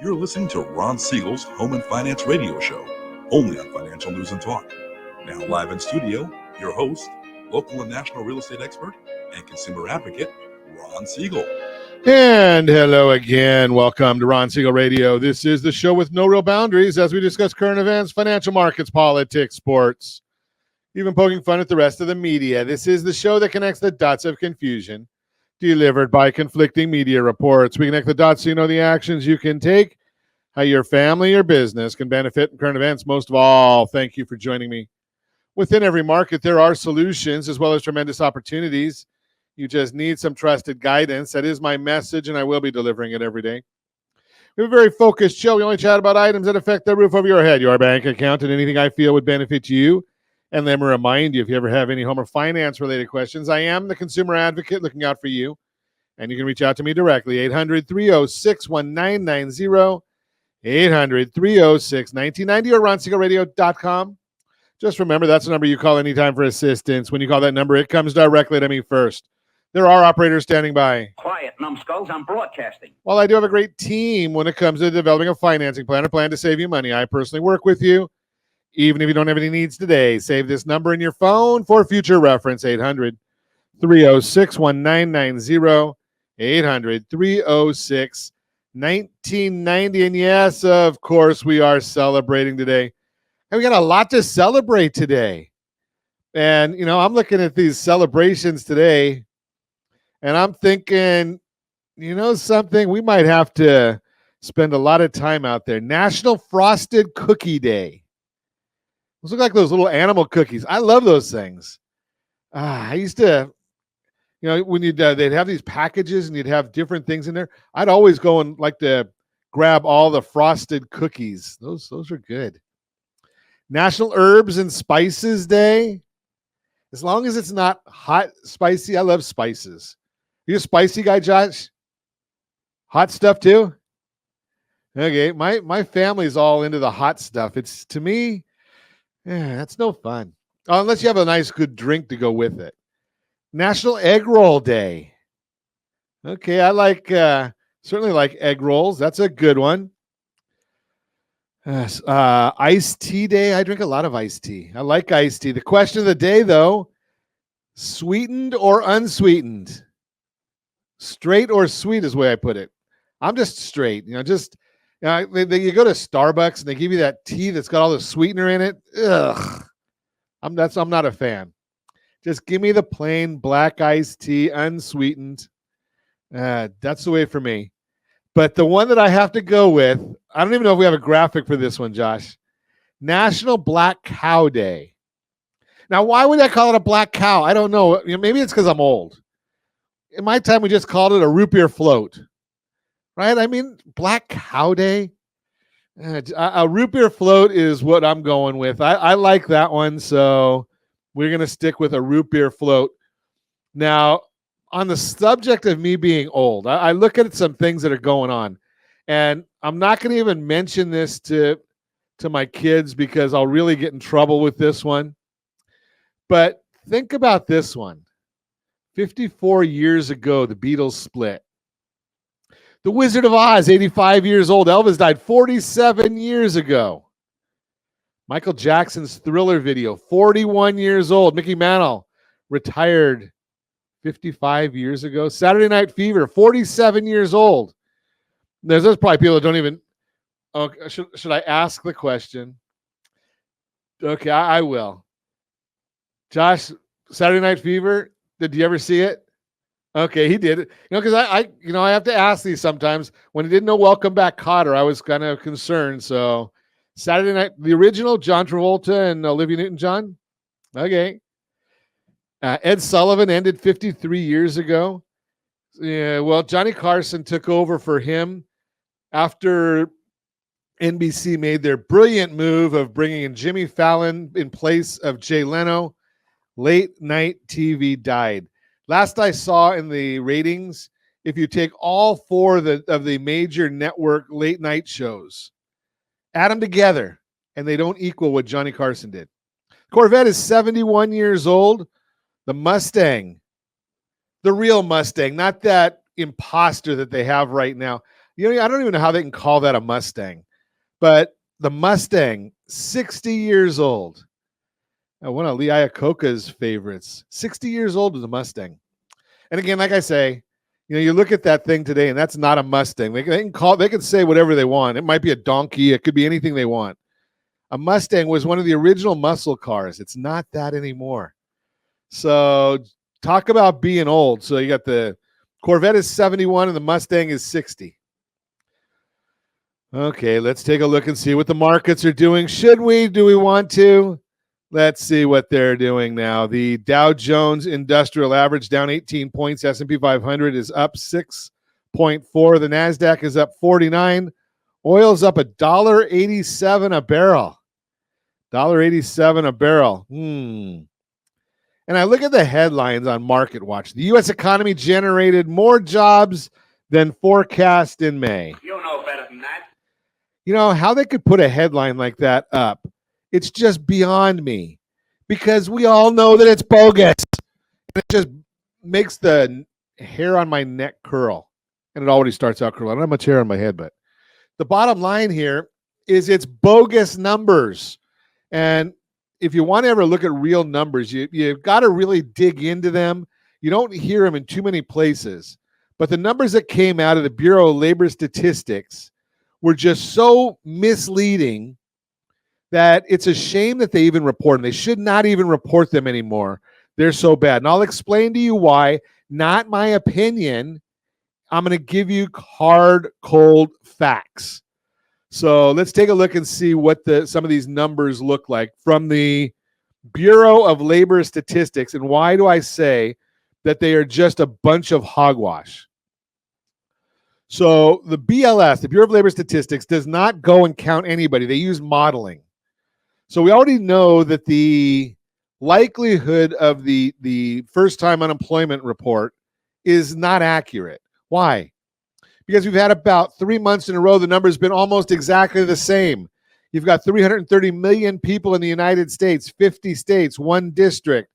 You're listening to Ron Siegel's Home and Finance Radio Show, only on Financial News and Talk. Now live in studio, your host, local and national real estate expert and consumer advocate, Ron Siegel. And hello again. Welcome to Ron Siegel Radio. This is the show with no real boundaries as we discuss current events, financial markets, politics, sports, even poking fun at the rest of the media. This is the show that connects the dots of confusion delivered by conflicting media reports. We connect the dots so you know the actions you can take, how your family or business can benefit from current events. Most of all, thank you for joining me. Within every market, there are solutions as well as tremendous opportunities. You just need some trusted guidance. That is my message, and I will be delivering it every day. We have a very focused show. We only chat about items that affect the roof over your head, your bank account, and anything I feel would benefit you. And let me remind you, if you ever have any home or finance-related questions, I am the consumer advocate looking out for you. And you can reach out to me directly, 800-306-1990, 800-306-1990, or ronsiegelradio.com. Just remember, that's the number you call anytime for assistance. When you call that number, it comes directly to me first. There are operators standing by. Quiet, numbskulls, I'm broadcasting. While I do have a great team when it comes to developing a financing plan or plan to save you money, I personally work with you. Even if you don't have any needs today, save this number in your phone for future reference, 800-306-1990, 800-306-1990. And yes, of course, we are celebrating today. And we got a lot to celebrate today. And, you know, I'm looking at these celebrations today, and I'm thinking, you know something, we might have to spend a lot of time out there. National Frosted Cookie Day. Those look like those little animal cookies. I love those things. I used to, you know, when they'd have these packages and you'd have different things in there, I'd always go and like to grab all the frosted cookies. Those are good. National Herbs and Spices Day. As long as it's not hot, spicy, I love spices. You a spicy guy, Josh? Hot stuff too? Okay, my family's all into the hot stuff. It's, to me, that's no fun. Unless you have a nice, good drink to go with it. National Egg Roll Day. Okay, I like, certainly like egg rolls. That's a good one. Iced tea day. I drink a lot of iced tea. I like iced tea. The question of the day, though, sweetened or unsweetened? Straight or sweet is the way I put it. I'm just straight. You know, just you go to Starbucks and they give you that tea that's got all the sweetener in it. Ugh. I'm not a fan. Just give me the plain black iced tea, unsweetened. That's the way for me. But the one that I have to go with, I don't even know if we have a graphic for this one, Josh. National Black Cow Day. Now, why would I call it a black cow? I don't know. You know, maybe it's because I'm old. In my time, we just called it a root beer float, right? I mean, Black Cow Day. A root beer float is what I'm going with. I like that one, so we're going to stick with a root beer float. Now, on the subject of me being old, I look at some things that are going on, and I'm not going to even mention this to my kids because I'll really get in trouble with this one. But think about this one. 54 years ago, the Beatles split. The Wizard of Oz, 85 years old. Elvis died 47 years ago. Michael Jackson's Thriller video, 41 years old. Mickey Mantle retired 55 years ago. Saturday Night Fever, 47 years old. There's probably people that don't even. Okay, should I ask the question? Okay, I will. Josh, Saturday Night Fever, did you ever see it? Okay, he did it. You know, because I have to ask these sometimes. When he didn't know Welcome Back Kotter, I was kind of concerned. So Saturday Night, the original, John Travolta and Olivia Newton-John. Okay. Ed Sullivan ended 53 years ago. Yeah, well, Johnny Carson took over for him after NBC made their brilliant move of bringing in Jimmy Fallon in place of Jay Leno. Late night TV died. Last I saw in the ratings, if you take all four of the major network late night shows, add them together, and they don't equal what Johnny Carson did. Corvette is 71 years old. The Mustang, the real Mustang, not that imposter that they have right now. I don't even know how they can call that a Mustang, but the Mustang, 60 years old. One of Lee Iacocca's favorites. 60 years old is a Mustang. And again, like I say, you look at that thing today, and that's not a Mustang. They can say whatever they want. It might be a donkey. It could be anything they want. A Mustang was one of the original muscle cars. It's not that anymore. So talk about being old. So you got the Corvette is 71 and the Mustang is 60. Okay, let's take a look and see what the markets are doing. Should we? Do we want to? Let's see what they're doing now. The Dow Jones Industrial Average down 18 points. S&P 500 is up 6.4. The NASDAQ is up 49. Oil's up $1.87 a barrel. $1.87 a barrel. And I look at the headlines on Market Watch. The U.S. economy generated more jobs than forecast in May. You know better than that. How they could put a headline like that up, it's just beyond me, because we all know that it's bogus. It just makes the hair on my neck curl, and it already starts out curling. I don't have much hair on my head, but the bottom line here is it's bogus numbers. And if you want to ever look at real numbers, you've got to really dig into them. You don't hear them in too many places. But the numbers that came out of the Bureau of Labor Statistics were just so misleading that it's a shame that they even report them. They should not even report them anymore. They're so bad. And I'll explain to you why. Not my opinion. I'm going to give you hard, cold facts. So let's take a look and see what some of these numbers look like from the Bureau of Labor Statistics. And why do I say that they are just a bunch of hogwash? So the BLS, the Bureau of Labor Statistics, does not go and count anybody. They use modeling. So we already know that the likelihood of the first-time unemployment report is not accurate. Why? Because we've had about 3 months in a row, the number's been almost exactly the same. You've got 330 million people in the United States, 50 states, one district,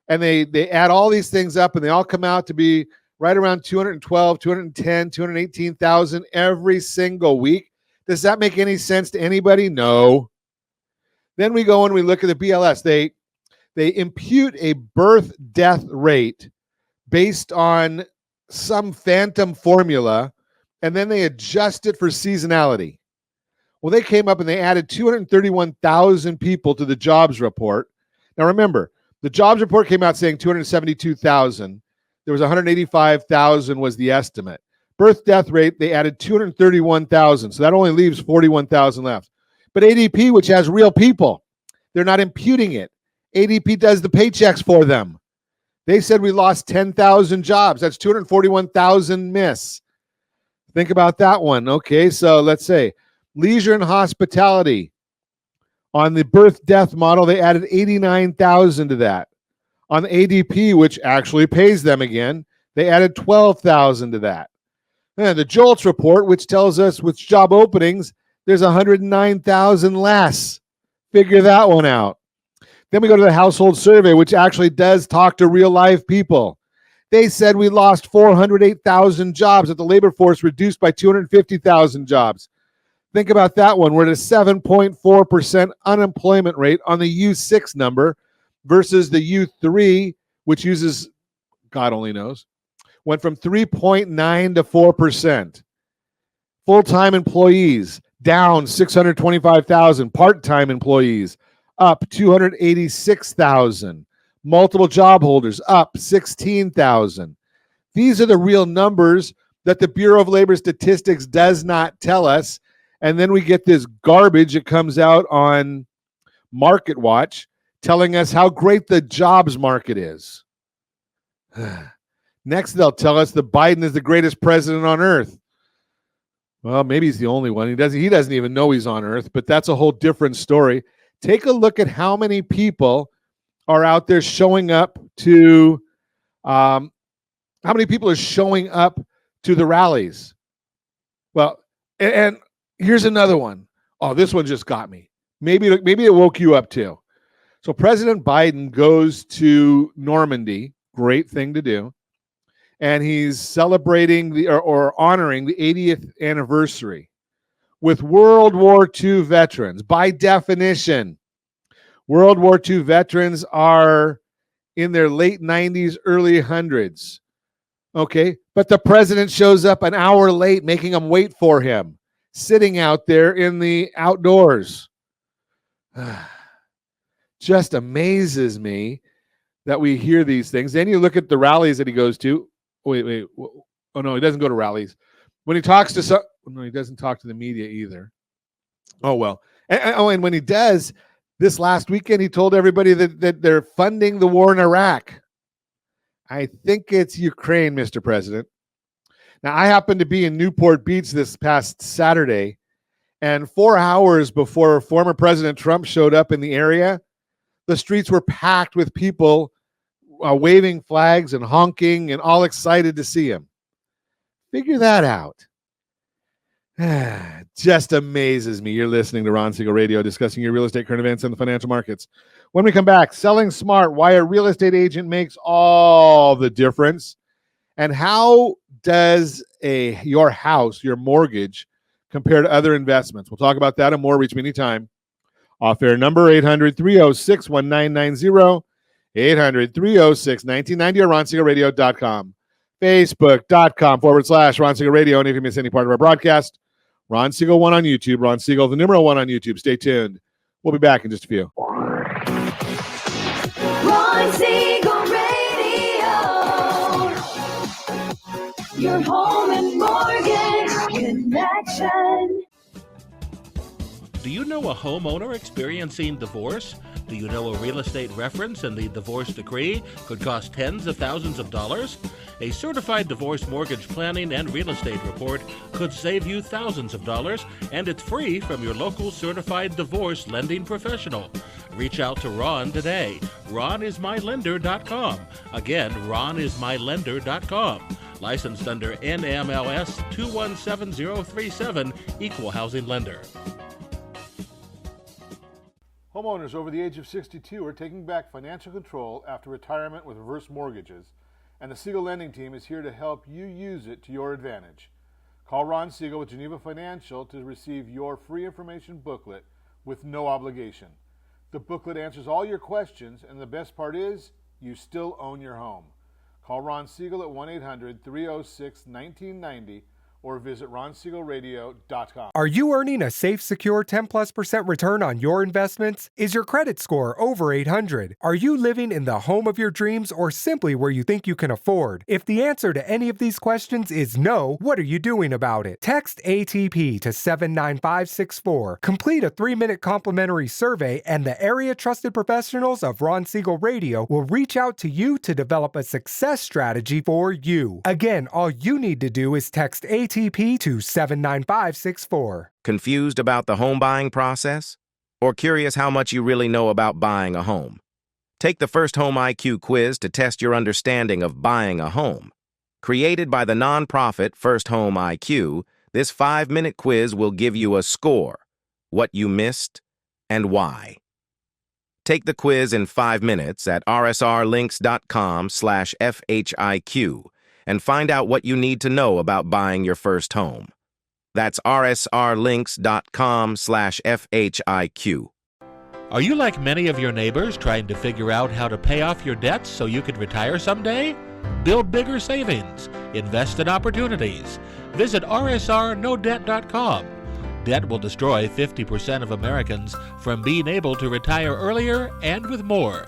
and they add all these things up, and they all come out to be right around 212, 210, 218,000 every single week. Does that make any sense to anybody? No. Then we go and we look at the BLS. They impute a birth-death rate based on some phantom formula, and then they adjust it for seasonality. Well, they came up and they added 231,000 people to the jobs report. Now, remember, the jobs report came out saying 272,000. There was 185,000 was the estimate. Birth-death rate, they added 231,000. So that only leaves 41,000 left. But ADP, which has real people, they're not imputing it. ADP does the paychecks for them. They said we lost 10,000 jobs. That's 241,000 miss. Think about that one. Okay, so let's say leisure and hospitality. On the birth-death model, they added 89,000 to that. On the ADP, which actually pays them again, they added 12,000 to that. And the JOLTS report, which tells us which job openings, there's 109,000 less. Figure that one out. Then we go to the household survey, which actually does talk to real life people. They said we lost 408,000 jobs, that the labor force reduced by 250,000 jobs. Think about that one. We're at a 7.4% unemployment rate on the U6 number versus the U3, which uses, God only knows, went from 3.9 to 4%. Full-time employees down 625,000. Part-time employees up 286,000. Multiple job holders up 16,000. These are the real numbers that the Bureau of Labor Statistics does not tell us. And then we get this garbage that comes out on Market Watch telling us how great the jobs market is. Next, they'll tell us that Biden is the greatest president on earth. Well, maybe he's the only one. He doesn't even know he's on earth, but that's a whole different story. Take a look at how many people are out there showing up to how many people are showing up to the rallies. Well, and here's another one. Oh, this one just got me. Maybe it woke you up too. So President Biden goes to Normandy, great thing to do, and he's celebrating or honoring the 80th anniversary with World War II veterans. By definition, World War II veterans are in their late 90s, early 100s. Okay, but the president shows up an hour late, making them wait for him, sitting out there in the outdoors. Just amazes me that we hear these things. Then you look at the rallies that he goes to. Wait. Oh, no, he doesn't go to rallies. When he talks to some, no, he doesn't talk to the media either. Oh, well. And when he does, this last weekend, he told everybody that they're funding the war in Iraq. I think it's Ukraine, Mr. President. Now, I happened to be in Newport Beach this past Saturday, and 4 hours before former President Trump showed up in the area, the streets were packed with people waving flags and honking and all excited to see him. Figure that out. Just amazes me. You're listening to Ron Siegel Radio, discussing your real estate current events in the financial markets. When we come back, selling smart, why a real estate agent makes all the difference, and how does your house, your mortgage, compare to other investments? We'll talk about that and more. Reach me anytime. Off-air number 800-306-1990, 800-306-1990, or RonSiegelRadio.com. Facebook.com/Ron Siegel Radio. And if you miss any part of our broadcast, Ron Siegel 1 on YouTube, Ron Siegel, the numeral 1 on YouTube. Stay tuned. We'll be back in just a few. Ron Siegel Radio, your home and mortgage connection. Do you know a homeowner experiencing divorce? Do you know a real estate reference and the divorce decree could cost tens of thousands of dollars? A certified divorce mortgage planning and real estate report could save you thousands of dollars, and it's free from your local certified divorce lending professional. Reach out to Ron today. RonIsMyLender.com. Again, RonIsMyLender.com. Licensed under NMLS 217037, Equal Housing Lender. Homeowners over the age of 62 are taking back financial control after retirement with reverse mortgages, and the Siegel Lending Team is here to help you use it to your advantage. Call Ron Siegel with Geneva Financial to receive your free information booklet with no obligation. The booklet answers all your questions, and the best part is, you still own your home. Call Ron Siegel at 1-800-306-1990 or visit RonSiegelRadio.com. Are you earning a safe, secure 10+% return on your investments? Is your credit score over 800? Are you living in the home of your dreams or simply where you think you can afford? If the answer to any of these questions is no, what are you doing about it? Text ATP to 79564. Complete a 3-minute complimentary survey, and the area trusted professionals of Ron Siegel Radio will reach out to you to develop a success strategy for you. Again, all you need to do is text ATP to 79564. Confused about the home buying process? Or curious how much you really know about buying a home? Take the First Home IQ quiz to test your understanding of buying a home. Created by the nonprofit First Home IQ, this 5-minute quiz will give you a score, what you missed, and why. Take the quiz in 5 minutes at rsrlinks.com/FHIQ and find out what you need to know about buying your first home. That's rsrlinks.com/FHIQ. Are you like many of your neighbors trying to figure out how to pay off your debts so you could retire someday? Build bigger savings. Invest in opportunities. Visit rsrnodebt.com. Debt will destroy 50% of Americans from being able to retire earlier and with more.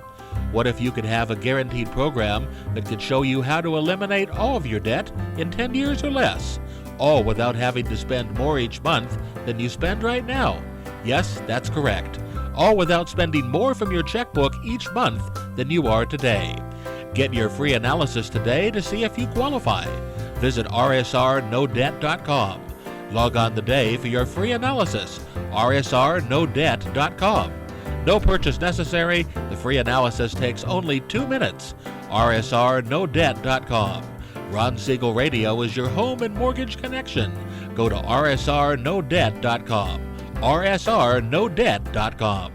What if you could have a guaranteed program that could show you how to eliminate all of your debt in 10 years or less, all without having to spend more each month than you spend right now? Yes, that's correct. All without spending more from your checkbook each month than you are today. Get your free analysis today to see if you qualify. Visit rsrnodebt.com. Log on today for your free analysis, rsrnodebt.com. No purchase necessary. The free analysis takes only 2 minutes. rsrnodebt.com. Ron Siegel Radio is your home and mortgage connection. Go to rsrnodebt.com. rsrnodebt.com.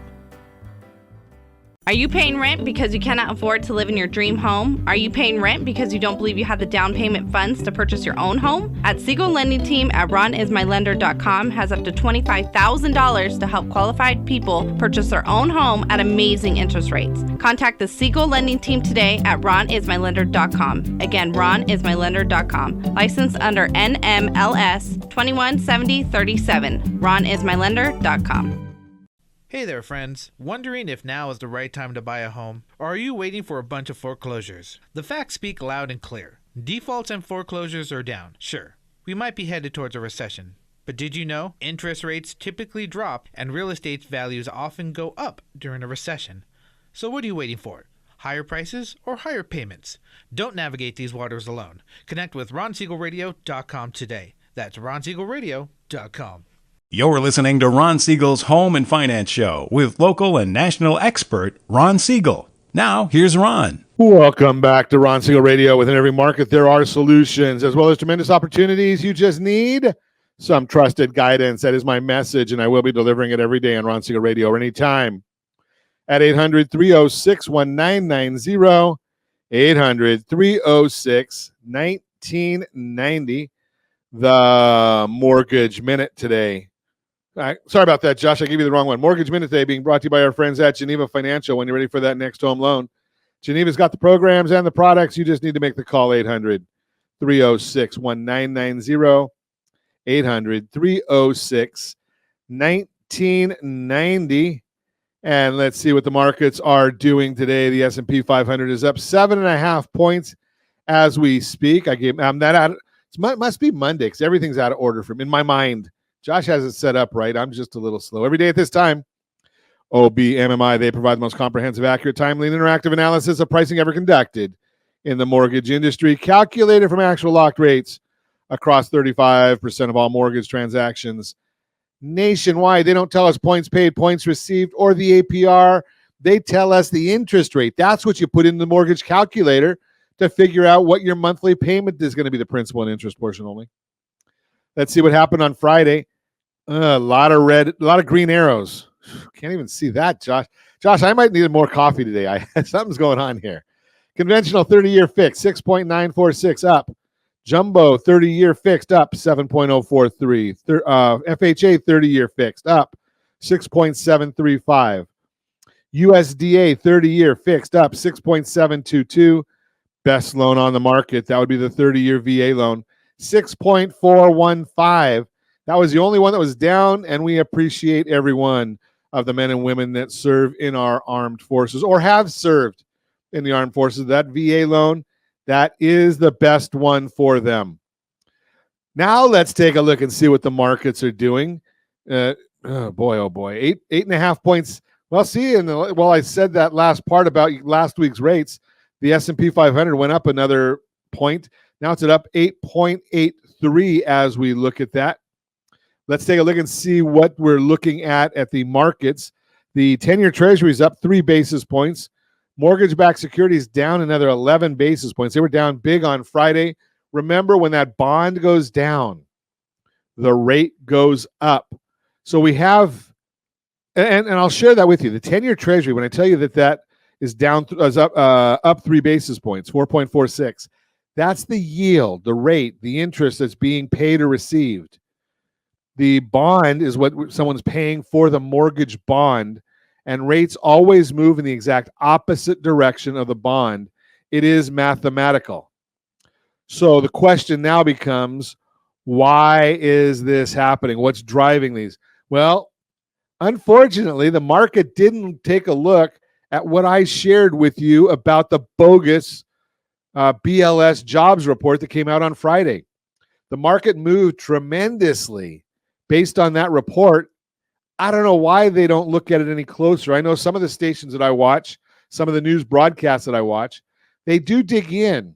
Are you paying rent because you cannot afford to live in your dream home? Are you paying rent because you don't believe you have the down payment funds to purchase your own home? At Siegel Lending Team at ronismylender.com has up to $25,000 to help qualified people purchase their own home at amazing interest rates. Contact the Siegel Lending Team today at ronismylender.com. Again, ronismylender.com. Licensed under NMLS 217037. ronismylender.com. Hey there, friends. Wondering if now is the right time to buy a home? Or are you waiting for a bunch of foreclosures? The facts speak loud and clear. Defaults and foreclosures are down. Sure, we might be headed towards a recession. But did you know interest rates typically drop and real estate values often go up during a recession? So what are you waiting for? Higher prices or higher payments? Don't navigate these waters alone. Connect with RonSiegelRadio.com today. That's RonSiegelRadio.com. You're listening to Ron Siegel's Home and Finance Show with local and national expert Ron Siegel. Now, here's Ron. Welcome back to Ron Siegel Radio. Within every market, there are solutions as well as tremendous opportunities. You just need some trusted guidance. That is my message, and I will be delivering it every day on Ron Siegel Radio or anytime at 800-306-1990, 800-306-1990. The Mortgage Minute today. Sorry about that, Josh. I gave you the wrong one. Mortgage Minute today being brought to you by our friends at Geneva Financial. When you're ready for that next home loan, Geneva's got the programs and the products. You just need to make the call. 800-306-1990, 800-306-1990. And let's see what the markets are doing today. The S&P 500 is up 7.5 points as we speak. I gave that out. It must be Monday because everything's out of order in my mind. Josh has it set up right. I'm just a little slow. Every day at this time, OBMMI, they provide the most comprehensive, accurate, timely, and interactive analysis of pricing ever conducted in the mortgage industry, calculated from actual locked rates across 35% of all mortgage transactions nationwide. They don't tell us points paid, points received, or the APR. They tell us the interest rate. That's what you put in the mortgage calculator to figure out what your monthly payment is going to be, the principal and interest portion only. Let's see what happened on Friday. A lot of red, a lot of green arrows. Can't even see that, Josh. Josh, I might need more coffee today. Something's going on here. Conventional 30-year fixed, 6.946 up. Jumbo 30-year fixed up, 7.043. FHA 30-year fixed up, 6.735. USDA 30-year fixed up, 6.722. Best loan on the market, that would be the 30-year VA loan, 6.415. That was the only one that was down, and we appreciate every one of the men and women that serve in our armed forces or have served in the armed forces. That VA loan, that is the best one for them. Now let's take a look and see what the markets are doing. Oh boy, 8.5 points. Well, see, I said that last part about last week's rates. The S&P 500 went up another point. Now it's up 8.83 as we look at that. Let's take a look and see what we're looking at the markets. The 10-year Treasury is up 3 basis points. Mortgage-backed securities down another 11 basis points. They were down big on Friday. Remember, when that bond goes down, the rate goes up. So we have, and I'll share that with you. The 10-year Treasury, when I tell you that is down, is up 3 basis points, 4.46. That's the yield, the rate, the interest that's being paid or received. The bond is what someone's paying for the mortgage bond, and rates always move in the exact opposite direction of the bond. It is mathematical. So the question now becomes, why is this happening? What's driving these? Well, unfortunately, the market didn't take a look at what I shared with you about the bogus BLS jobs report that came out on Friday. The market moved tremendously based on that report. I don't know why they don't look at it any closer. I know some of the stations that I watch, some of the news broadcasts that I watch, they do dig in.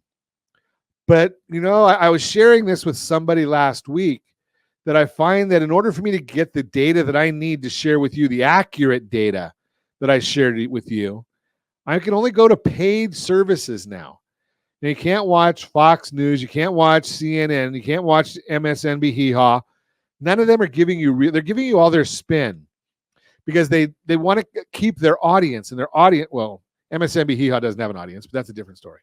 But, I was sharing this with somebody last week that I find that in order for me to get the data that I need to share with you, the accurate data that I shared with you, I can only go to paid services now. You can't watch Fox News. You can't watch CNN. You can't watch MSNBC. None of them are giving you they're giving you all their spin. because they want to keep their audience, and their audience, well, MSNBC Hee Haw doesn't have an audience, but that's a different story.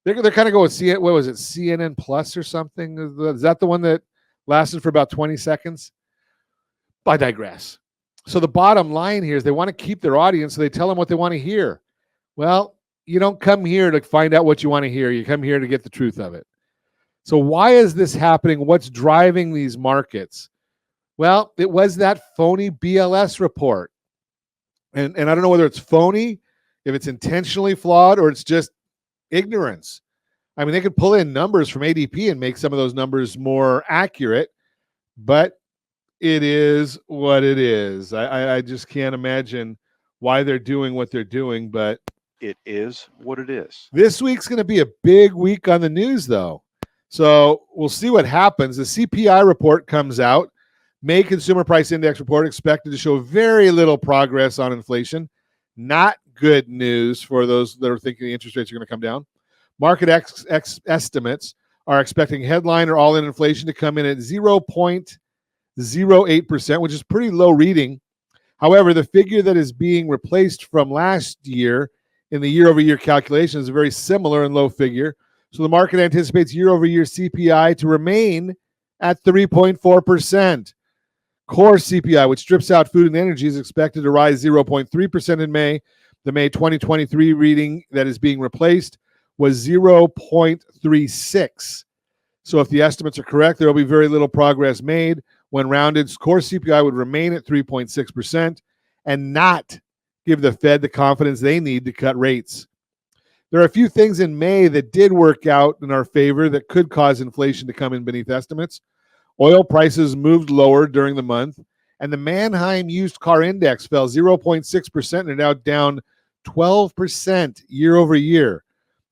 They're kind of going with what was it, CNN Plus or something? Is that the one that lasted for about 20 seconds? I digress. So the bottom line here is they want to keep their audience, so they tell them what they want to hear. Well, you don't come here to find out what you want to hear. You come here to get the truth of it. So why is this happening? What's driving these markets? Well, it was that phony BLS report. And I don't know whether it's phony, if it's intentionally flawed, or it's just ignorance. I mean, they could pull in numbers from ADP and make some of those numbers more accurate, but it is what it is. I just can't imagine why they're doing what they're doing, but it is what it is. This week's going to be a big week on the news, though. So we'll see what happens. The CPI report comes out. May Consumer Price Index report expected to show very little progress on inflation. Not good news for those that are thinking the interest rates are going to come down. Market estimates are expecting headline or all-in inflation to come in at 0.08%, which is pretty low reading. However, the figure that is being replaced from last year in the year-over-year calculation is a very similar and low figure. So the market anticipates year-over-year CPI to remain at 3.4%. Core CPI, which strips out food and energy, is expected to rise 0.3% in May. The May 2023 reading that is being replaced was 0.36. So if the estimates are correct, there will be very little progress made. When rounded, core CPI would remain at 3.6% and not give the Fed the confidence they need to cut rates. There are a few things in May that did work out in our favor that could cause inflation to come in beneath estimates. Oil prices moved lower during the month, and the Anaheim used car index fell 0.6% and are now down 12% year over year.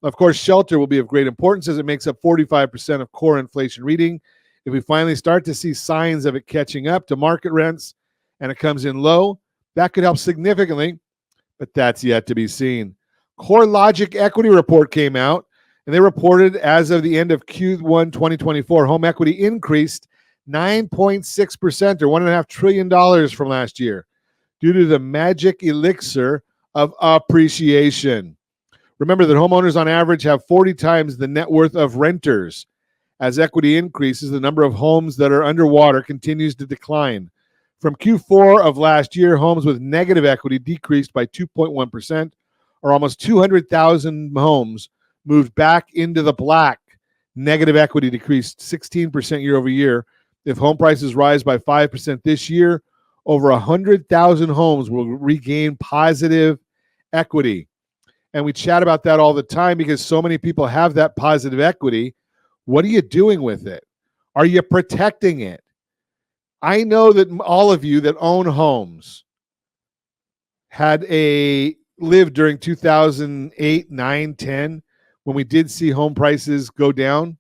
Of course, shelter will be of great importance as it makes up 45% of core inflation reading. If we finally start to see signs of it catching up to market rents and it comes in low, that could help significantly, but that's yet to be seen. CoreLogic equity report came out, and they reported as of the end of Q1 2024, home equity increased 9.6% or $1.5 trillion from last year due to the magic elixir of appreciation. Remember that homeowners on average have 40 times the net worth of renters. As equity increases, the number of homes that are underwater continues to decline. From Q4 of last year, homes with negative equity decreased by 2.1%, or almost 200,000 homes moved back into the black. Negative equity decreased 16% year over year. If home prices rise by 5% this year, over 100,000 homes will regain positive equity. And we chat about that all the time because so many people have that positive equity. What are you doing with it? Are you protecting it? I know that all of you that own homes lived during 2008, 9, 10, when we did see home prices go down.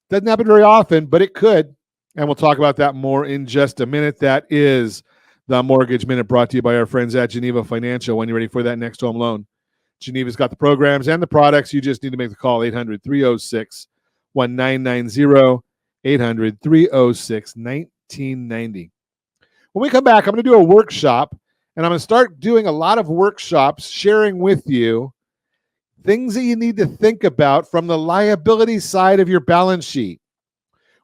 Doesn't happen very often, but it could. And we'll talk about that more in just a minute. That is the Mortgage Minute brought to you by our friends at Geneva Financial. When you're ready for that next home loan, Geneva's got the programs and the products. You just need to make the call, 800-306-1990, 800-306-1990. When we come back, I'm going to do a workshop, and I'm going to start doing a lot of workshops sharing with you things that you need to think about from the liability side of your balance sheet.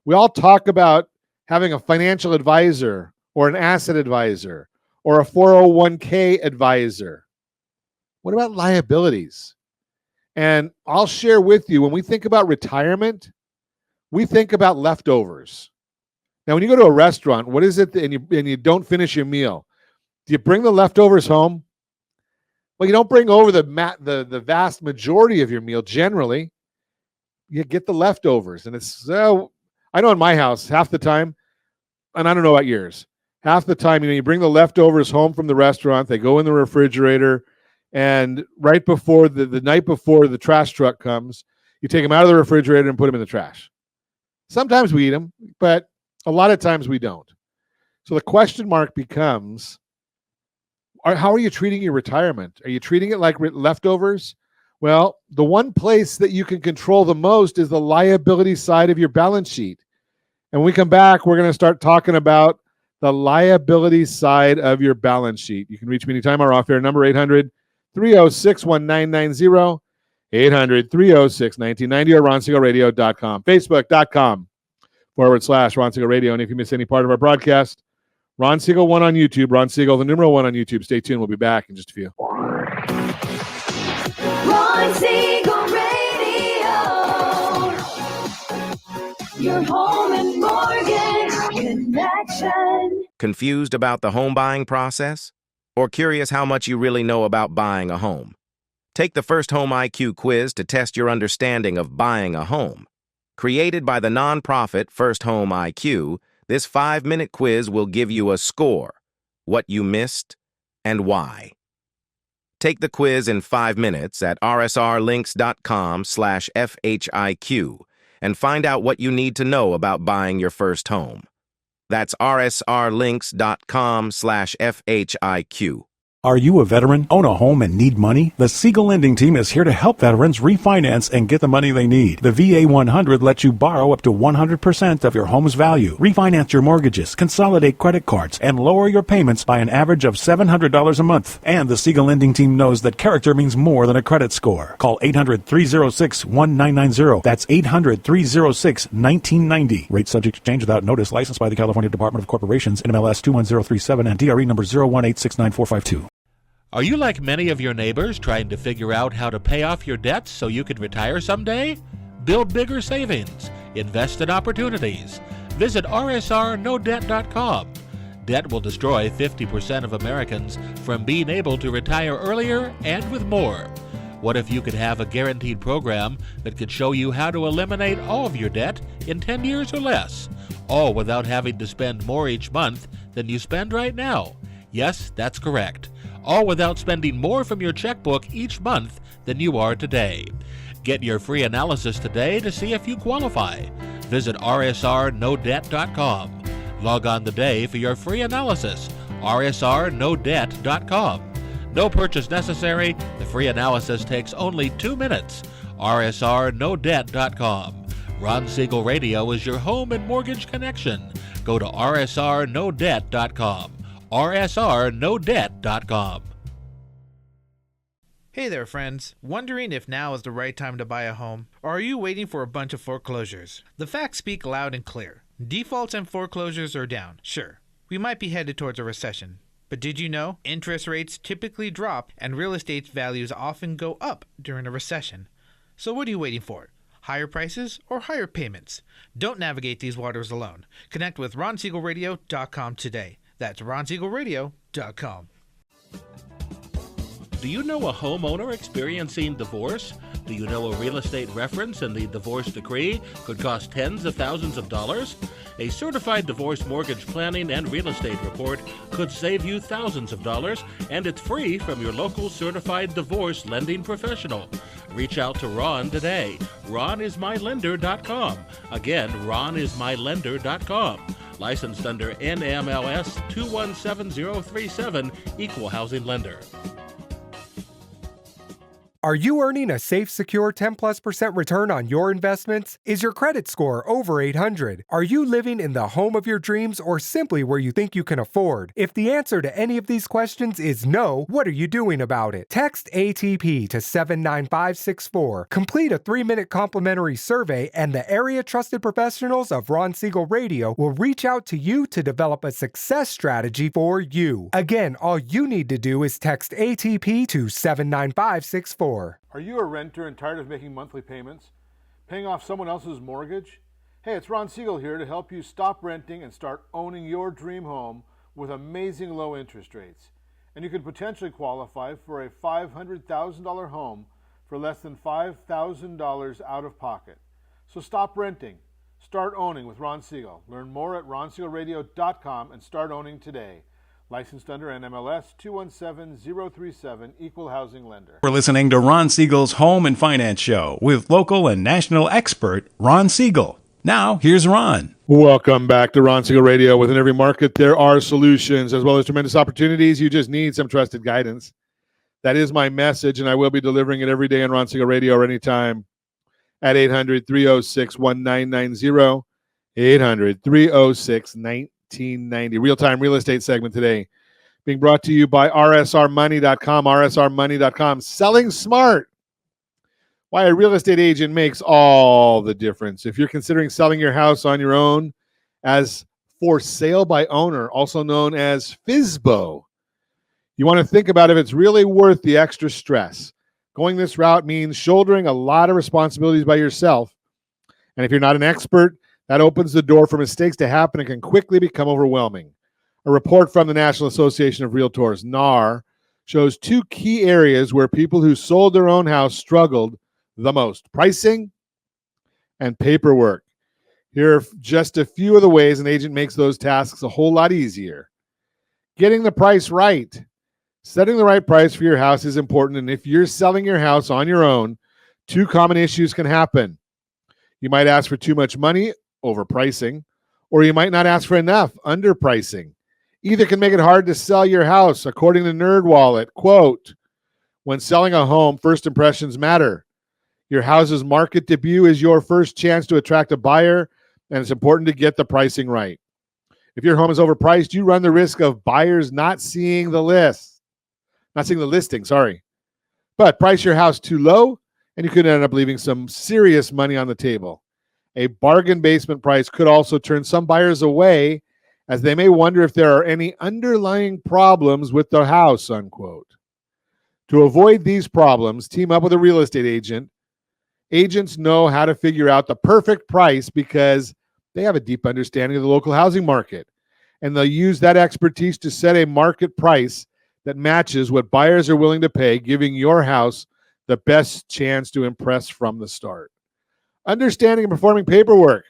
We all talk about having a financial advisor or an asset advisor or a 401k advisor. What about liabilities? And I'll share with you, when we think about retirement, we think about leftovers. Now, when you go to a restaurant, what is it and you don't finish your meal? Do you bring the leftovers home? Well, you don't bring over the vast majority of your meal generally. You get the leftovers. And it's, I know in my house, half the time, and I don't know about yours, half the time, you bring the leftovers home from the restaurant, they go in the refrigerator, and right before the night before the trash truck comes, you take them out of the refrigerator and put them in the trash. Sometimes we eat them, but a lot of times we don't. So the question mark becomes, how are you treating your retirement? Are you treating it like leftovers? Well, the one place that you can control the most is the liability side of your balance sheet. And when we come back, we're going to start talking about the liability side of your balance sheet. You can reach me anytime. Our off-air number, 800-306-1990, 800-306-1990, or ronsiegelradio.com, facebook.com/Ron Siegel Radio. And if you miss any part of our broadcast, Ron Siegel 1 on YouTube, Ron Siegel, the numeral 1 on YouTube. Stay tuned. We'll be back in just a few. Ron Siegel Radio. Your home and mortgage connection. Confused about the home buying process? Or curious how much you really know about buying a home? Take the First Home IQ quiz to test your understanding of buying a home. Created by the nonprofit First Home IQ, this 5-minute quiz will give you a score, what you missed, and why. Take the quiz in 5 minutes at rsrlinks.com/FHIQ and find out what you need to know about buying your first home. That's rsrlinks.com/FHIQ. Are you a veteran, own a home, and need money? The Siegel Lending Team is here to help veterans refinance and get the money they need. The VA 100 lets you borrow up to 100% of your home's value, refinance your mortgages, consolidate credit cards, and lower your payments by an average of $700 a month. And the Siegel Lending Team knows that character means more than a credit score. Call 800-306-1990. That's 800-306-1990. Rate subject to change without notice. Licensed by the California Department of Corporations, NMLS 21037, and DRE number 018694452. Are you like many of your neighbors trying to figure out how to pay off your debts so you can retire someday? Build bigger savings. Invest in opportunities. Visit rsrnodebt.com. Debt will destroy 50% of Americans from being able to retire earlier and with more. What if you could have a guaranteed program that could show you how to eliminate all of your debt in 10 years or less, all without having to spend more each month than you spend right now? Yes, that's correct. All without spending more from your checkbook each month than you are today. Get your free analysis today to see if you qualify. Visit rsrnodebt.com. Log on today for your free analysis, rsrnodebt.com. No purchase necessary. The free analysis takes only 2 minutes. rsrnodebt.com. Ron Siegel Radio is your home and mortgage connection. Go to rsrnodebt.com. rsrnodebt.com. Hey there, friends. Wondering if now is the right time to buy a home? Or are you waiting for a bunch of foreclosures? The facts speak loud and clear. Defaults and foreclosures are down. Sure, we might be headed towards a recession. But did you know interest rates typically drop and real estate values often go up during a recession? So what are you waiting for? Higher prices or higher payments? Don't navigate these waters alone. Connect with RonSiegelRadio.com today. That's RonSiegelRadio.com. Do you know a homeowner experiencing divorce? Do you know a real estate reference and the divorce decree could cost tens of thousands of dollars? A certified divorce mortgage planning and real estate report could save you thousands of dollars, and it's free from your local certified divorce lending professional. Reach out to Ron today. RonIsMyLender.com. Again, RonIsMyLender.com. Licensed under NMLS 217037, Equal Housing Lender. Are you earning a safe, secure 10+% return on your investments? Is your credit score over 800? Are you living in the home of your dreams or simply where you think you can afford? If the answer to any of these questions is no, what are you doing about it? Text ATP to 79564. Complete a 3-minute complimentary survey, and the area trusted professionals of Ron Siegel Radio will reach out to you to develop a success strategy for you. Again, all you need to do is text ATP to 79564. Are you a renter and tired of making monthly payments? Paying off someone else's mortgage? Hey, it's Ron Siegel here to help you stop renting and start owning your dream home with amazing low interest rates. And you could potentially qualify for a $500,000 home for less than $5,000 out of pocket. So stop renting. Start owning with Ron Siegel. Learn more at ronsiegelradio.com and start owning today. Licensed under NMLS 217037, Equal Housing Lender. We're listening to Ron Siegel's Home and Finance Show with local and national expert Ron Siegel. Now, here's Ron. Welcome back to Ron Siegel Radio. Within every market, there are solutions as well as tremendous opportunities. You just need some trusted guidance. That is my message, and I will be delivering it every day on Ron Siegel Radio or anytime at 800-306-1990, 800-306-1990. 1990. Real-time real estate segment today being brought to you by rsrmoney.com, rsrmoney.com. Selling smart. Why a real estate agent makes all the difference. If you're considering selling your house on your own as for sale by owner, also known as FSBO, you want to think about if it's really worth the extra stress. Going this route means shouldering a lot of responsibilities by yourself. And if you're not an expert, that opens the door for mistakes to happen and can quickly become overwhelming. A report from the National Association of Realtors, NAR, shows 2 key areas where people who sold their own house struggled the most: pricing and paperwork. Here are just a few of the ways an agent makes those tasks a whole lot easier. Getting the price right. Setting the right price for your house is important, and if you're selling your house on your own, 2 common issues can happen. You might ask for too much money, overpricing, or you might not ask for enough, underpricing. Either can make it hard to sell your house. According to NerdWallet, quote, when selling a home, first impressions matter. Your house's market debut is your first chance to attract a buyer, and it's important to get the pricing right. If your home is overpriced, you run the risk of buyers not seeing the listing, But price your house too low, and you could end up leaving some serious money on the table. A bargain basement price could also turn some buyers away, as they may wonder if there are any underlying problems with the house, unquote. To avoid these problems, team up with a real estate agent. Agents know how to figure out the perfect price because they have a deep understanding of the local housing market, and they'll use that expertise to set a market price that matches what buyers are willing to pay, giving your house the best chance to impress from the start. Understanding and performing paperwork.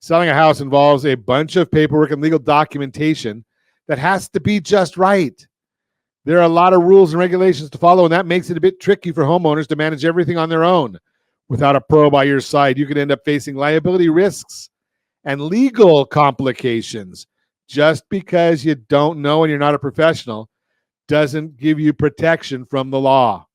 Selling a house involves a bunch of paperwork and legal documentation that has to be just right. There are a lot of rules and regulations to follow, and that makes it a bit tricky for homeowners to manage everything on their own. Without a pro by your side, you could end up facing liability risks and legal complications. Just because you don't know and you're not a professional doesn't give you protection from the law.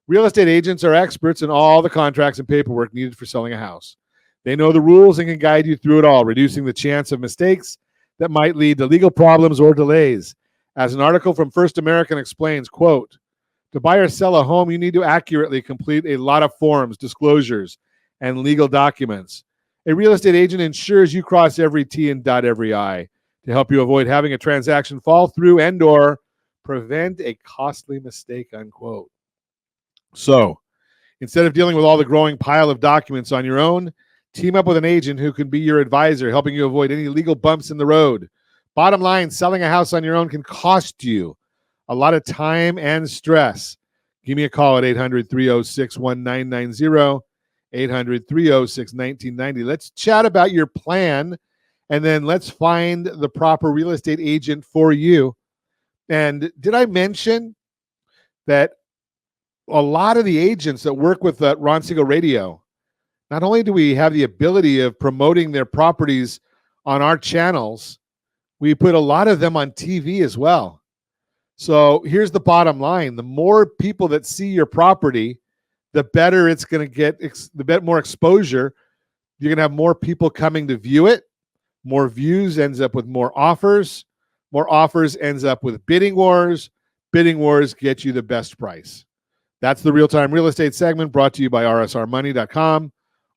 Real estate agents are experts in all the contracts and paperwork needed for selling a house. They know the rules and can guide you through it all, reducing the chance of mistakes that might lead to legal problems or delays. As an article from First American explains, quote, to buy or sell a home, you need to accurately complete a lot of forms, disclosures, and legal documents. A real estate agent ensures you cross every T and dot every I to help you avoid having a transaction fall through and or prevent a costly mistake, unquote. So, instead of dealing with all the growing pile of documents on your own, team up with an agent who can be your advisor, helping you avoid any legal bumps in the road. Bottom line, selling a house on your own can cost you a lot of time and stress. Give me a call at 800-306-1990, 800-306-1990. Let's chat about your plan, and then let's find the proper real estate agent for you. And did I mention that a lot of the agents that work with Ron Siegel Radio, not only do we have the ability of promoting their properties on our channels, we put a lot of them on TV as well. So here's the bottom line. The more people that see your property, the better it's going to get, the more exposure. You're going to have more people coming to view it. More views ends up with more offers. More offers ends up with bidding wars. Bidding wars get you the best price. That's the real-time real estate segment brought to you by rsrmoney.com,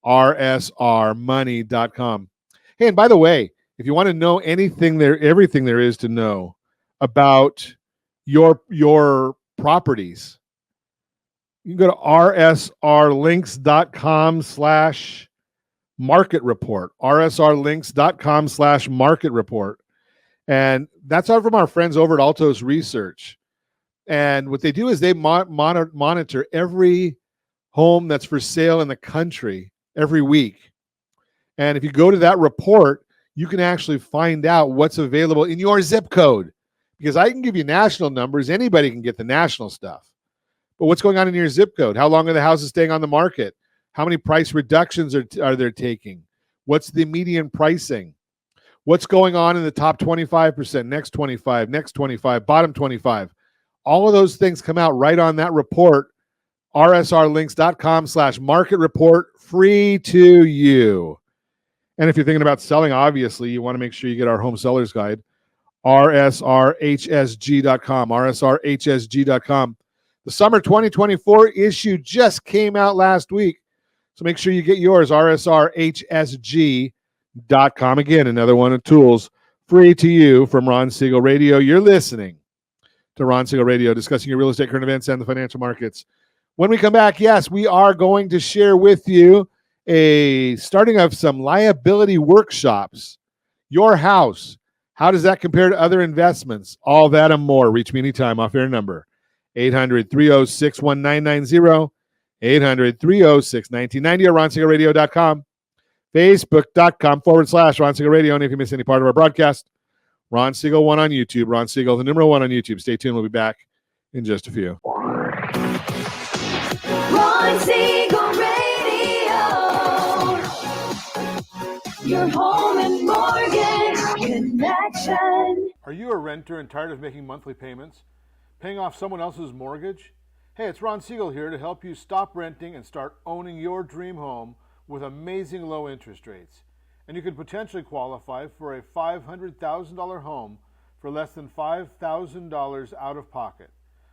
rsrmoney.com. Hey, and by the way, if you want to know everything there is to know about your properties, you can go to rsrlinks.com/market report, rsrlinks.com/market report. And that's all from our friends over at Altos Research. And what they do is they monitor every home that's for sale in the country every week. And if you go to that report, you can actually find out what's available in your zip code. Because I can give you national numbers. Anybody can get the national stuff. But what's going on in your zip code? How long are the houses staying on the market? How many price reductions are they taking? What's the median pricing? What's going on in the top 25%, next 25, next 25, bottom 25? All of those things come out right on that report, rsrlinks.com/market report, free to you. And if you're thinking about selling, obviously, you want to make sure you get our home seller's guide, rsrhsg.com, rsrhsg.com. The summer 2024 issue just came out last week. So make sure you get yours, rsrhsg.com. Again, another one of tools free to you from Ron Siegel Radio. You're listening to Ron Siegel Radio, discussing your real estate, current events, and the financial markets. When we come back, yes, we are going to share with you a starting of some liability workshops. Your house, how does that compare to other investments? All that and more. Reach me anytime. Off-air number, 800-306-1990, 800-306-1990, or RonSiegelRadio.com, Facebook.com/Ron Siegel Radio. And if you miss any part of our broadcast, Ron Siegel 1 on YouTube. Ron Siegel, the number 1 on YouTube. Stay tuned. We'll be back in just a few. Ron Siegel Radio, your home and mortgage connection. Are you a renter and tired of making monthly payments? Paying off someone else's mortgage? Hey, it's Ron Siegel here to help you stop renting and start owning your dream home with amazing low interest rates. And you could potentially qualify for a $500,000 home for less than $5,000 out of pocket.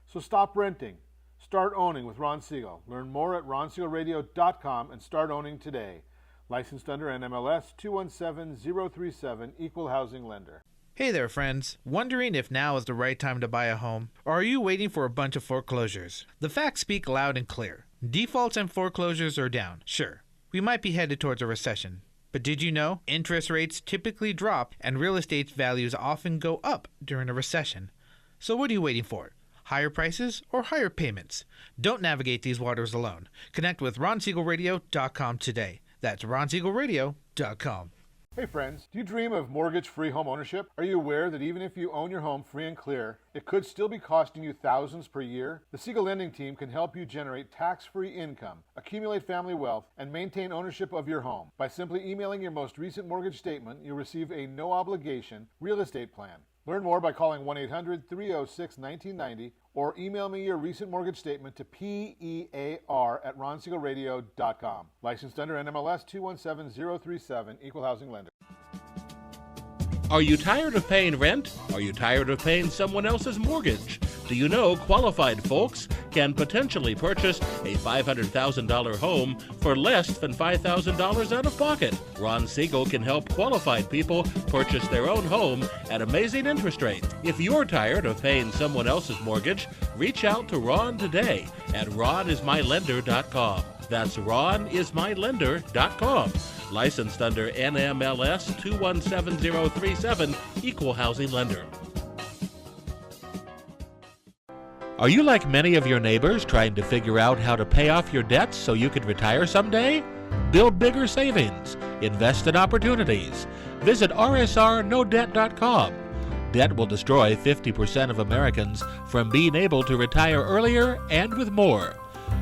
So stop renting. Start owning with Ron Siegel. Learn more at RonSiegelRadio.com and start owning today. Licensed under NMLS 217037, Equal Housing Lender. Hey there, friends. Wondering if now is the right time to buy a home? Or are you waiting for a bunch of foreclosures? The facts speak loud and clear. Defaults and foreclosures are down. Sure, we might be headed towards a recession. But did you know interest rates typically drop and real estate values often go up during a recession? So what are you waiting for? Higher prices or higher payments? Don't navigate these waters alone. Connect with RonSiegelRadio.com today. That's RonSiegelRadio.com. Hey friends, do you dream of mortgage-free home ownership? Are you aware that even if you own your home free and clear, it could still be costing you thousands per year? The Siegel Lending Team can help you generate tax-free income, accumulate family wealth, and maintain ownership of your home. By simply emailing your most recent mortgage statement, you'll receive a no-obligation real estate plan. Learn more by calling 1-800-306-1990 or email me your recent mortgage statement to PEAR@RonSiegelRadio.com. Licensed under NMLS 217037, Equal Housing Lender. Are you tired of paying rent? Are you tired of paying someone else's mortgage? Do you know qualified folks can potentially purchase a $500,000 home for less than $5,000 out of pocket? Ron Siegel can help qualified people purchase their own home at amazing interest rates. If you're tired of paying someone else's mortgage, reach out to Ron today at ronismylender.com. That's ronismylender.com. Licensed under NMLS 217037, Equal Housing Lender. Are you like many of your neighbors trying to figure out how to pay off your debts so you can retire someday? Build bigger savings. Invest in opportunities. Visit rsrnodebt.com. Debt will destroy 50% of Americans from being able to retire earlier and with more.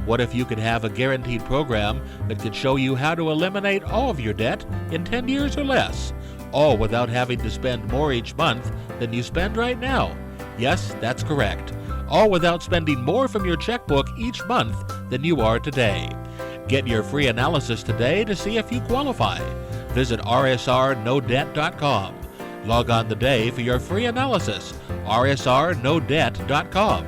What if you could have a guaranteed program that could show you how to eliminate all of your debt in 10 years or less, all without having to spend more each month than you spend right now? Yes, that's correct. All without spending more from your checkbook each month than you are today. Get your free analysis today to see if you qualify. Visit rsrnodebt.com. Log on today for your free analysis, rsrnodebt.com.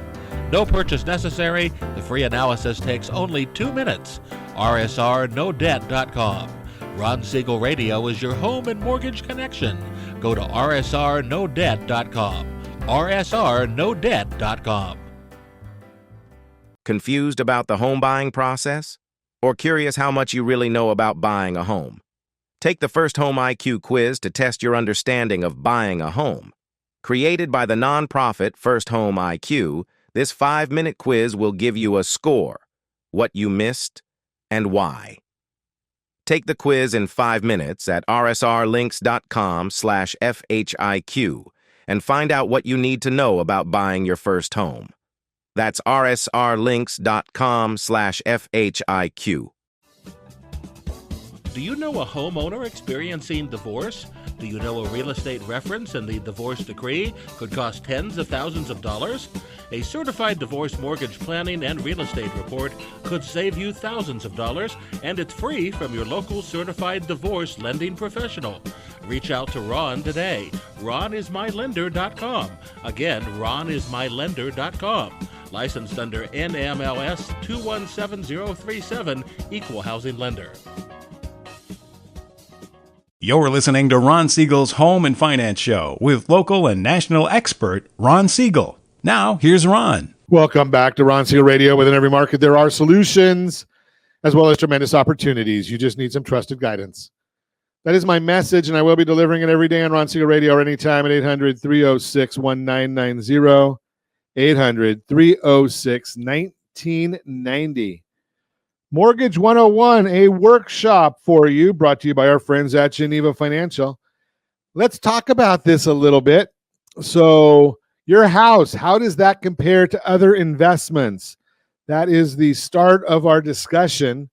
No purchase necessary. The free analysis takes only 2 minutes. rsrnodebt.com. Ron Siegel Radio is your home and mortgage connection. Go to rsrnodebt.com. rsrnodebt.com. Confused about the home buying process? Or curious how much you really know about buying a home? Take the First Home IQ quiz to test your understanding of buying a home. Created by the nonprofit First Home IQ, this 5-minute quiz will give you a score, what you missed, and why. Take the quiz in 5 minutes at rsrlinks.com/FHIQ and find out what you need to know about buying your first home. That's rsrlinks.com/FHIQ. Do you know a homeowner experiencing divorce? Do you know a real estate reference and the divorce decree could cost tens of thousands of dollars? A certified divorce mortgage planning and real estate report could save you thousands of dollars, and it's free from your local certified divorce lending professional. Reach out to Ron today. RonIsMyLender.com. Again, RonIsMyLender.com. Licensed under NMLS 217037, Equal Housing Lender. You're listening to Ron Siegel's Home and Finance Show with local and national expert Ron Siegel. Now, here's Ron. Welcome back to Ron Siegel Radio. Within every market, there are solutions as well as tremendous opportunities. You just need some trusted guidance. That is my message, and I will be delivering it every day on Ron Siegel Radio or anytime at 800-306-1990, 800-306-1990. Mortgage 101, a workshop for you, brought to you by our friends at Geneva Financial. Let's talk about this a little bit. So, your house, how does that compare to other investments? That is the start of our discussion.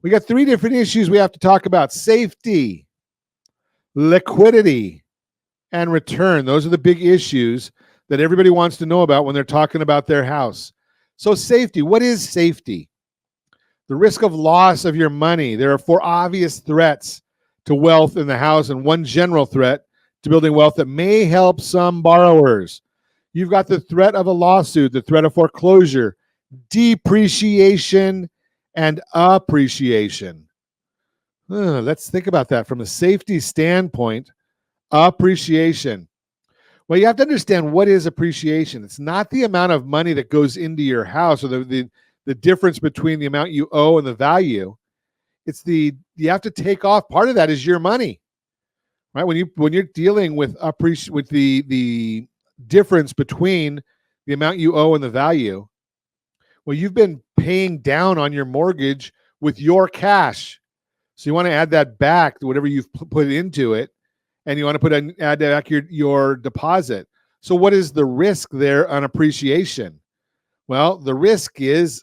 We got three different issues we have to talk about: safety, liquidity, and return. Those are the big issues that everybody wants to know about when they're talking about their house. So, safety, what is safety? The risk of loss of your money. There are four obvious threats to wealth in the house and one general threat to building wealth that may help some borrowers. You've got the threat of a lawsuit, the threat of foreclosure, depreciation, and appreciation. Let's think about that from a safety standpoint. Appreciation. Well, you have to understand, what is appreciation. It's not the amount of money that goes into your house or the difference between the amount you owe and the value. It's you have to take off. Part of that is your money, right? When you're dealing with the difference between the amount you owe and the value, well, you've been paying down on your mortgage with your cash. So you want to add that back to whatever you've put into it, and you want to add back your deposit. So what is the risk there on appreciation? Well, the risk is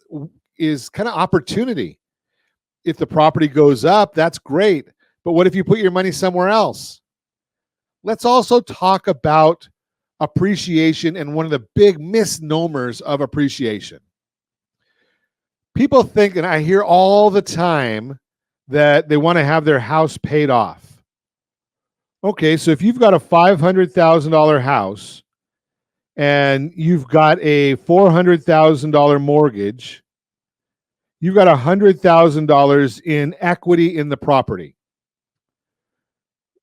kind of opportunity. If the property goes up, that's great. But what if you put your money somewhere else? Let's also talk about appreciation and one of the big misnomers of appreciation. People think, and I hear all the time, that they want to have their house paid off. Okay, so if you've got a $500,000 house and you've got a $400,000 mortgage, you've got $100,000 in equity in the property.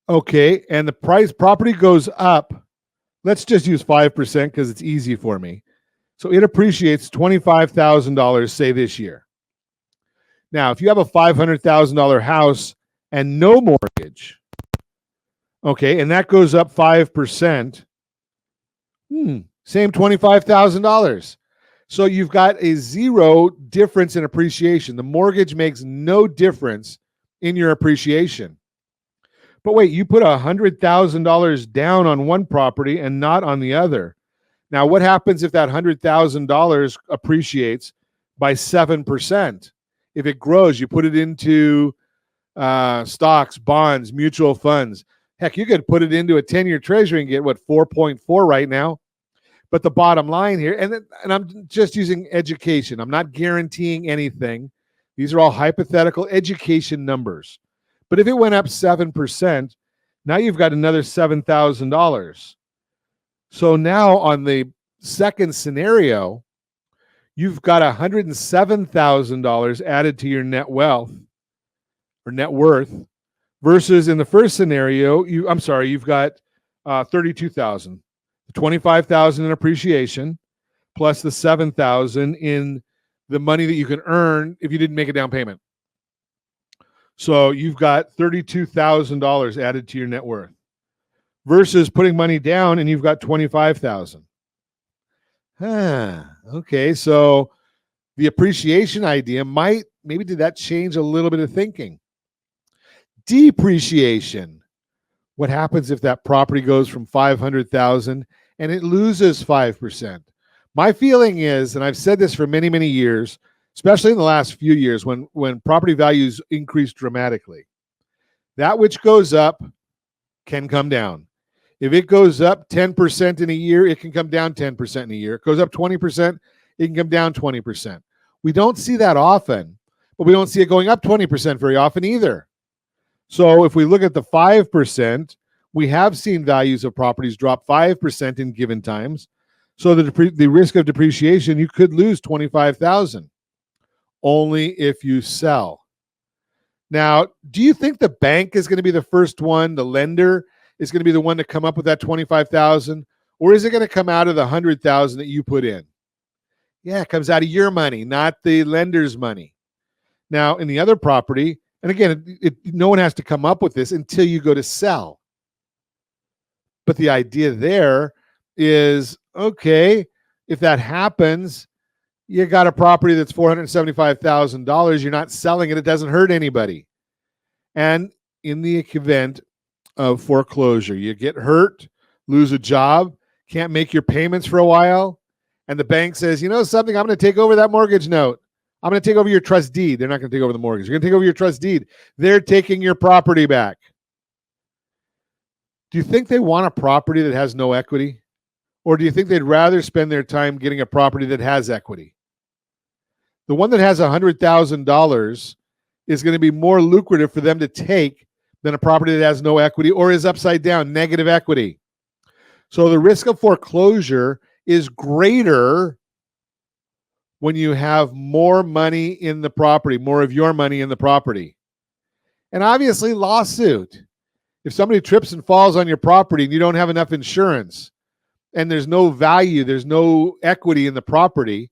Okay, and the property goes up. Let's just use 5% because it's easy for me. So it appreciates $25,000, say, this year. Now, if you have a $500,000 house and no mortgage, okay, and that goes up 5%, same $25,000. So you've got a zero difference in appreciation. The mortgage makes no difference in your appreciation. But wait, you put $100,000 down on one property and not on the other. Now, what happens if that $100,000 appreciates by 7%? If it grows, you put it into stocks, bonds, mutual funds. Heck, you could put it into a 10-year treasury and get, 4.4 right now. But the bottom line here, and I'm just using education. I'm not guaranteeing anything. These are all hypothetical education numbers. But if it went up 7%, now you've got another $7,000. So now on the second scenario, you've got $107,000 added to your net wealth or net worth, versus in the first scenario, you've got $32,000, $25,000 in appreciation, plus the $7,000 in the money that you can earn if you didn't make a down payment. So you've got $32,000 added to your net worth, versus putting money down and you've got $25,000. Okay, so the appreciation idea maybe did that change a little bit of thinking? Depreciation. What happens if that property goes from $500,000 and it loses 5%? My feeling is, and I've said this for many, many years, especially in the last few years when property values increase dramatically. That which goes up can come down. If it goes up 10% in a year, it can come down 10% in a year. It goes up 20%, it can come down 20%. We don't see that often, but we don't see it going up 20% very often either. So if we look at the 5%, we have seen values of properties drop 5% in given times. So the risk of depreciation, you could lose $25,000 only if you sell. Now, do you think the bank is going to be the first one, the lender is going to be the one to come up with that $25,000, or is it going to come out of the $100,000 that you put in? Yeah, it comes out of your money, not the lender's money. Now, in the other property, and again, no one has to come up with this until you go to sell. But the idea there is, okay, if that happens, you got a property that's $475,000. You're not selling it. It doesn't hurt anybody. And in the event of foreclosure, you get hurt, lose a job, can't make your payments for a while, and the bank says, you know something, I'm going to take over that mortgage note. I'm going to take over your trust deed. They're not going to take over the mortgage. You're going to take over your trust deed. They're taking your property back. Do you think they want a property that has no equity? Or do you think they'd rather spend their time getting a property that has equity? The one that has $100,000 is going to be more lucrative for them to take than a property that has no equity or is upside down, negative equity. So the risk of foreclosure is greater when you have more money in the property, more of your money in the property. And obviously, lawsuit. If somebody trips and falls on your property and you don't have enough insurance and there's no value, there's no equity in the property,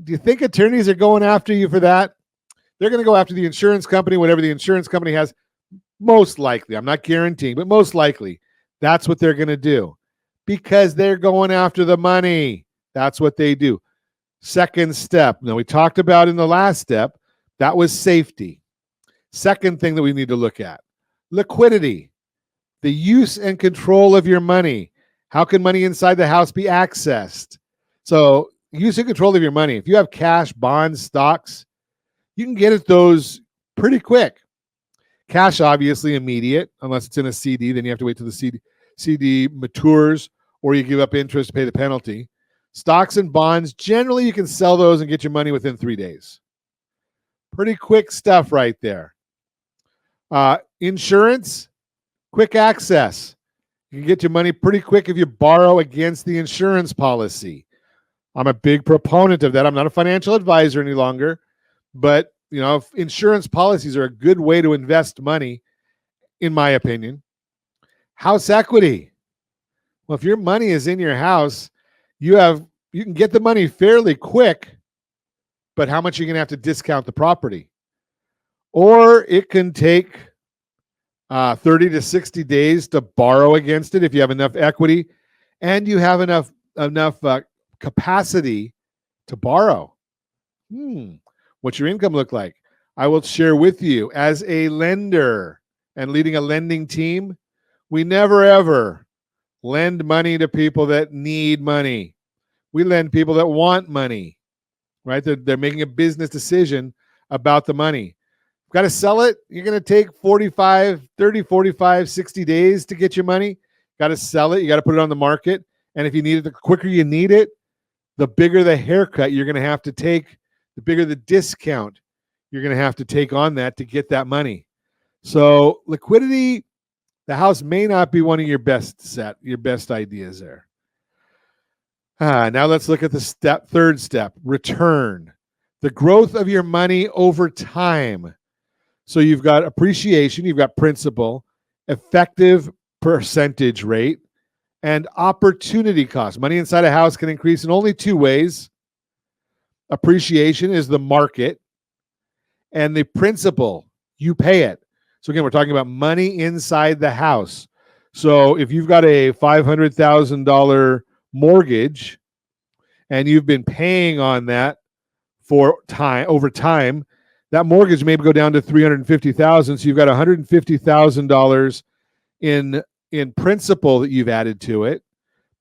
do you think attorneys are going after you for that? They're going to go after the insurance company, whatever the insurance company has. Most likely, I'm not guaranteeing, but most likely, that's what they're going to do because they're going after the money. That's what they do. Second step. Now, we talked about in the last step, that was safety. Second thing that we need to look at, liquidity, the use and control of your money. How can money inside the house be accessed? So use and control of your money. If you have cash, bonds, stocks, you can get at those pretty quick. Cash, obviously, immediate, unless it's in a CD. Then you have to wait till the CD matures or you give up interest to pay the penalty. Stocks and bonds, generally you can sell those and get your money within 3 days. Pretty quick stuff right there. Insurance, quick access. You can get your money pretty quick if you borrow against the insurance policy. I'm a big proponent of that. I'm not a financial advisor any longer, but you know, insurance policies are a good way to invest money, in my opinion. House equity. Well, if your money is in your house, you can get the money fairly quick, but how much are you going to have to discount the property? Or it can take 30 to 60 days to borrow against it if you have enough equity and you have enough capacity to borrow. What's your income look like? I will share with you as a lender and leading a lending team, we never ever lend money to people that need money. We lend people that want money, right? They're making a business decision about the money. Got to sell it. You're going to take 30, 45, 60 days to get your money. Got to sell it. You got to put it on the market. And if you need it, the quicker you need it, the bigger the haircut you're going to have to take, the bigger the discount you're going to have to take on that to get that money. So liquidity, the house may not be one of your best ideas there. Now let's look at the third step, return. The growth of your money over time. So you've got appreciation, you've got principal, effective percentage rate, and opportunity cost. Money inside a house can increase in only two ways. Appreciation is the market, and the principal, you pay it. So again, we're talking about money inside the house. So if you've got a $500,000 mortgage and you've been paying on that for time over time, that mortgage may go down to $350,000. So you've got $150,000 in principal that you've added to it.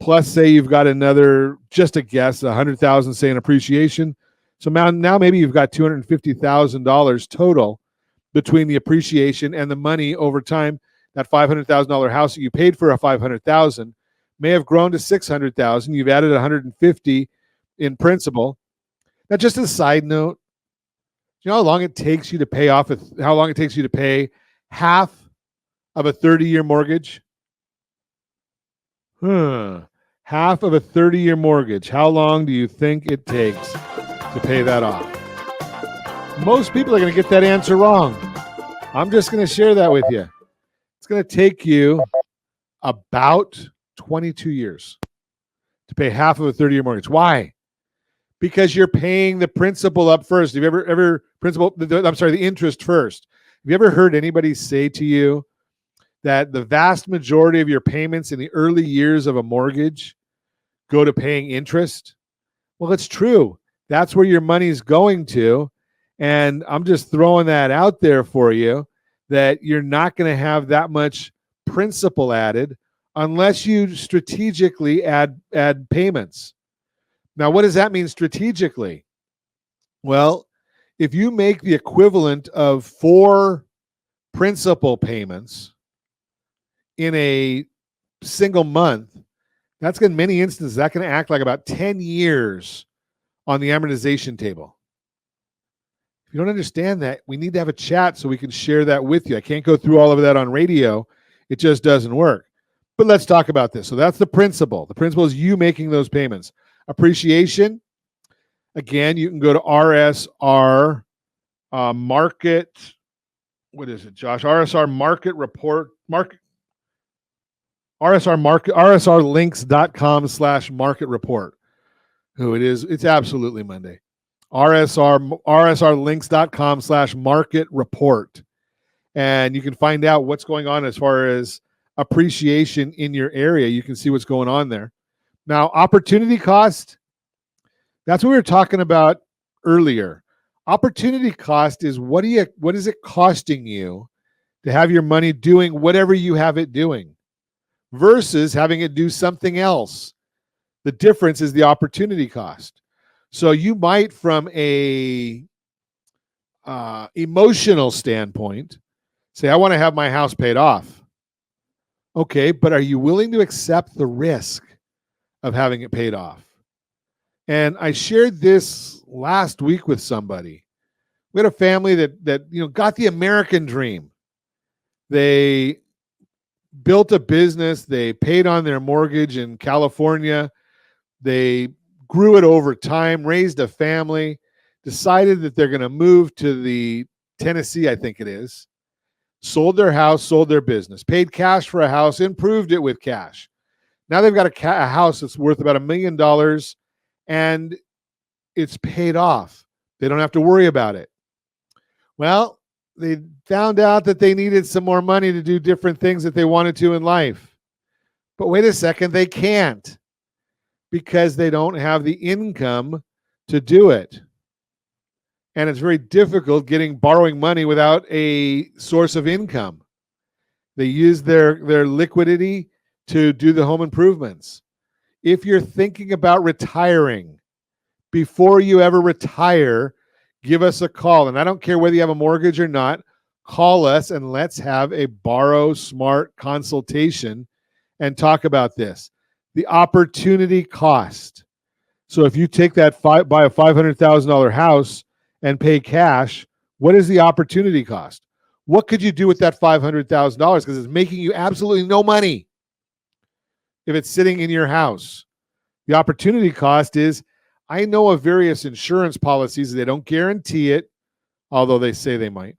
Plus, say you've got another, just a guess, $100,000, say in appreciation. So now maybe you've got $250,000 total between the appreciation and the money over time. That $500,000 house that you paid for a $500,000 may have grown to $600,000. You've added $150,000 in principal. Now, just as a side note, you know how long it takes you to pay off? How long it takes you to pay half of a 30-year mortgage? Half of a 30-year mortgage. How long do you think it takes to pay that off? Most people are going to get that answer wrong. I'm just going to share that with you. It's going to take you about 22 years to pay half of a 30-year mortgage. Why? Because you're paying the principal up first. Have you ever the interest first. Have you ever heard anybody say to you that the vast majority of your payments in the early years of a mortgage go to paying interest? Well, it's true. That's where your money's going to. And I'm just throwing that out there for you, that you're not going to have that much principal added unless you strategically add payments. Now, what does that mean strategically? Well, if you make the equivalent of 4 principal payments in a single month, that's going to, in many instances, that's going to act like about 10 years on the amortization table. If you don't understand that, we need to have a chat so we can share that with you. I can't go through all of that on radio. It just doesn't work. But let's talk about this. So that's the principal. The principal is you making those payments. Appreciation, again, you can go to RSR market. What is it, Josh? RSR market report, rsrlinks.com/market report. Who it is? It's absolutely Monday. rsrlinks.com/market report. And you can find out what's going on as far as appreciation in your area. You can see what's going on there. Now, opportunity cost, that's what we were talking about earlier. Opportunity cost is what is it costing you to have your money doing whatever you have it doing versus having it do something else. The difference is the opportunity cost. So you might, from a emotional standpoint, say, I want to have my house paid off. Okay, but are you willing to accept the risk of having it paid off? And I shared this last week with somebody. We had a family that got the American dream. They built a business. They paid on their mortgage in California. They grew it over time, raised a family, decided that they're going to move to the Tennessee, I think it is, sold their house, sold their business, paid cash for a house, improved it with cash. Now they've got a house that's worth about $1 million, and it's paid off. They don't have to worry about it. Well, they found out that they needed some more money to do different things that they wanted to in life. But wait a second, they can't because they don't have the income to do it. And it's very difficult borrowing money without a source of income. They use their liquidity to do the home improvements. If you're thinking about retiring, before you ever retire, give us a call. And I don't care whether you have a mortgage or not, call us and let's have a Borrow Smart consultation and talk about this. The opportunity cost. So if you take that buy a $500,000 house and pay cash, what is the opportunity cost? What could you do with that $500,000? Because it's making you absolutely no money if it's sitting in your house. The opportunity cost is, I know of various insurance policies, they don't guarantee it, although they say they might,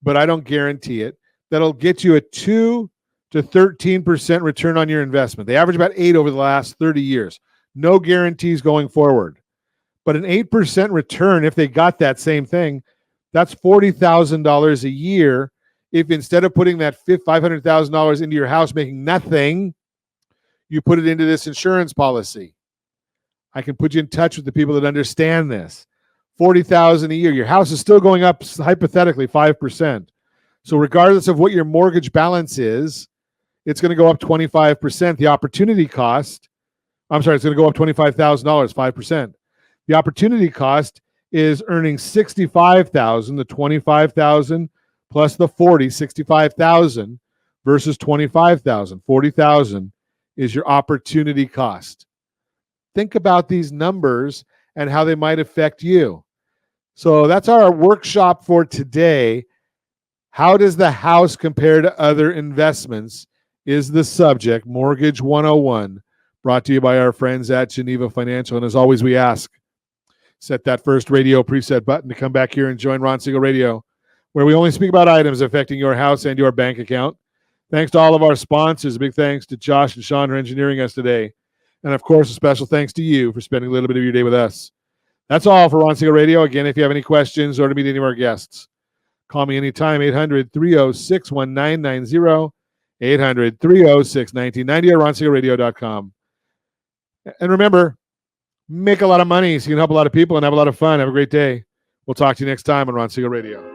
but I don't guarantee it, that'll get you a 2 to 13% return on your investment. They average about 8 over the last 30 years. No guarantees going forward. But an 8% return, if they got that same thing, that's $40,000 a year. If instead of putting that $500,000 into your house making nothing, you put it into this insurance policy. I can put you in touch with the people that understand this. $40,000 a year. Your house is still going up, hypothetically, 5%. So regardless of what your mortgage balance is, it's going to go up 25%. The opportunity cost, it's going to go up $25,000, 5%. The opportunity cost is earning $65,000, the $25,000 plus the $40,000, $65,000 versus $25,000, $40,000 is your opportunity cost. Think about these numbers and how they might affect you. So that's our workshop for today. How does the house compare to other investments is the subject, Mortgage 101, brought to you by our friends at Geneva Financial. And as always, we ask, set that first radio preset button to come back here and join Ron Siegel Radio, where we only speak about items affecting your house and your bank account. Thanks to all of our sponsors. A big thanks to Josh and Sean for engineering us today. And of course, a special thanks to you for spending a little bit of your day with us. That's all for Ron Siegel Radio. Again, if you have any questions or to meet any of our guests, call me anytime, 800-306-1990, 800-306-1990, or ronsiegelradio.com. And remember, make a lot of money so you can help a lot of people and have a lot of fun. Have a great day. We'll talk to you next time on Ron Siegel Radio.